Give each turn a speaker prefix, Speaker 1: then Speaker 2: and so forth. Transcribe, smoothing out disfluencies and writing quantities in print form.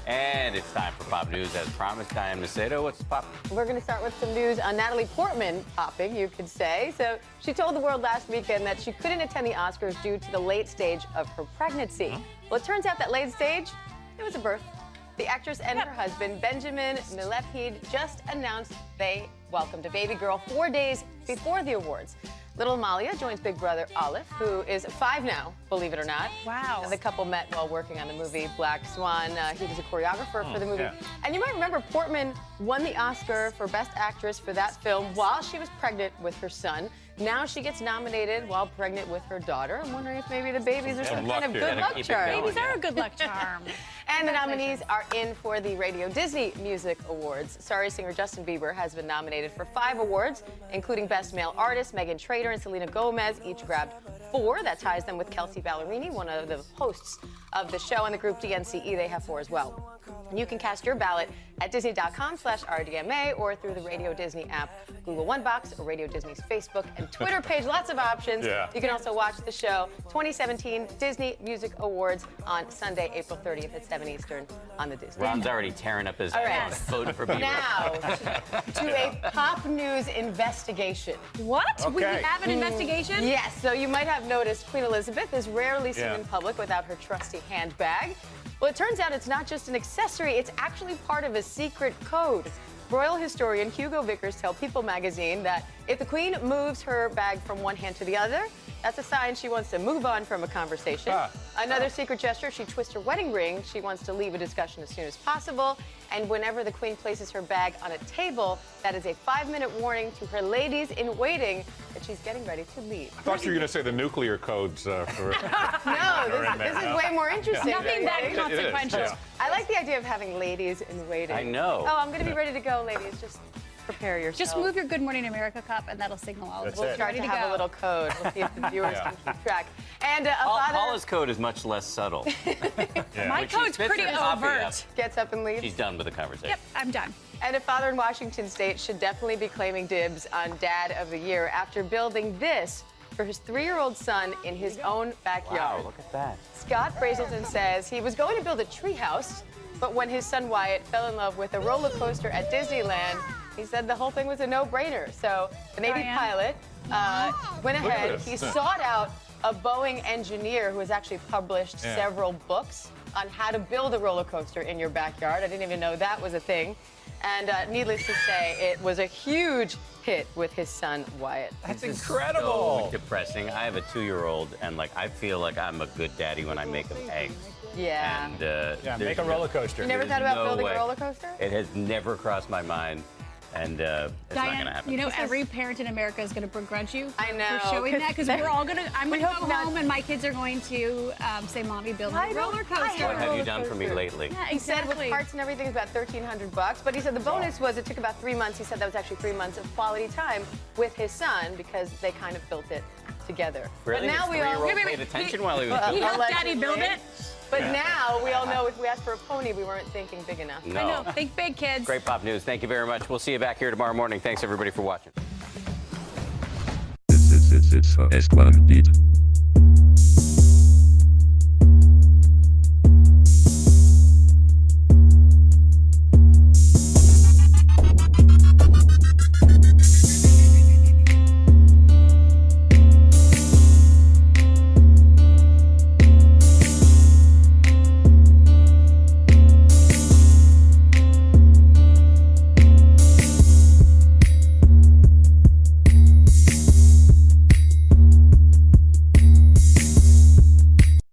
Speaker 1: And it's time for Pop News. As promised, Diane Macedo, what's popping?
Speaker 2: We're going to start with some news on Natalie Portman popping, you could say. So she told the world last weekend that she couldn't attend the Oscars due to the late stage of her pregnancy. Well, it turns out that late stage, it was a birth. The actress and her husband, Benjamin Millepied, just announced they welcomed a baby girl 4 days before the awards. Little Amalia joins big brother Olive, who is 5 now, believe it or not.
Speaker 3: Wow.
Speaker 2: And the couple met while working on the movie Black Swan. He was a choreographer for the movie. Yeah. And you might remember Portman won the Oscar for Best Actress for that film while she was pregnant with her son. Now she gets nominated while pregnant with her daughter. I'm wondering if maybe the babies are some kind of good luck charm.
Speaker 3: Babies are a good luck charm.
Speaker 2: And the nominees are in for the Radio Disney Music Awards. Sorry singer Justin Bieber has been nominated for 5 awards, including Best Male Artist. Megan Trainor and Selena Gomez each grabbed 4. That ties them with Kelsey Ballerini, one of the hosts of the show, and the group DNCE. They have 4 as well. And you can cast your ballot at Disney.com/RDMA or through the Radio Disney app, Google One Box, or Radio Disney's Facebook and Twitter page. Lots of options. Yeah. You can also watch the show 2017 Disney Music Awards on Sunday, April 30th at 7 Eastern on the Disney.
Speaker 1: Ron's already tearing up his vote for Bieber.
Speaker 2: Now, to a pop news investigation.
Speaker 3: What? Okay. We have an investigation?
Speaker 2: Yes. So you might have noticed Queen Elizabeth is rarely seen in public without her trusty handbag. Well, it turns out it's not just an accessory, it's actually part of a secret code. Royal historian Hugo Vickers tells People magazine that if the Queen moves her bag from one hand to the other, that's a sign she wants to move on from a conversation. Another secret gesture, she twists her wedding ring. She wants to leave a discussion as soon as possible. And whenever the Queen places her bag on a table, that is a 5-minute warning to her ladies in waiting that she's getting ready to leave.
Speaker 4: I thought you were going to say the nuclear codes for...
Speaker 2: No, this is way more interesting.
Speaker 3: Nothing that consequential.
Speaker 2: Yeah. I like the idea of having ladies in waiting.
Speaker 1: I know.
Speaker 2: Oh, I'm going to be ready to go, ladies. Just prepare yourself.
Speaker 3: Just move your Good Morning America cup, and that'll signal all of us.
Speaker 2: We'll try to have a little code. We'll see if the viewers can keep track. And
Speaker 1: Paula's code is much less subtle.
Speaker 3: My code's pretty overt.
Speaker 2: Gets up and leaves.
Speaker 1: She's done with the conversation.
Speaker 3: Yep, I'm done.
Speaker 2: And a father in Washington State should definitely be claiming dibs on Dad of the Year after building this for his 3-year-old son in his own backyard.
Speaker 1: Wow, look at that.
Speaker 2: Scott Brazelton says he was going to build a treehouse, but when his son Wyatt fell in love with a roller coaster at Disneyland, he said the whole thing was a no-brainer. So the Navy pilot went ahead. He sought out a Boeing engineer who has actually published several books on how to build a roller coaster in your backyard. I didn't even know that was a thing. And needless to say, it was a huge hit with his son, Wyatt.
Speaker 1: That's incredible. So depressing. I have a 2-year-old, and like I feel like I'm a good daddy when I make him eggs.
Speaker 2: Yeah.
Speaker 1: And,
Speaker 5: make a roller coaster.
Speaker 2: You never thought about building a roller coaster?
Speaker 1: It has never crossed my mind. And it's not going to happen.
Speaker 3: You know, every parent in America is going to begrudge you
Speaker 2: for
Speaker 3: showing that, because we're all going to, I'm going to go home and my kids are going to say, Mommy, build a roller coaster.
Speaker 1: What have you done for me lately?
Speaker 3: Yeah,
Speaker 2: he said with parts and everything, it's about $1,300. But he said the bonus was it took about 3 months. He said that was actually 3 months of quality time with his son because they kind of built it together.
Speaker 1: Really?
Speaker 2: But now we all
Speaker 1: paid attention while he was building
Speaker 3: it. He helped Daddy build it.
Speaker 2: But now we all know if we asked for a pony, we weren't thinking big enough.
Speaker 1: No.
Speaker 3: I know. Think big, kids.
Speaker 1: Great pop news. Thank you very much. We'll see you back here tomorrow morning. Thanks, everybody, for watching.
Speaker 6: It's for S1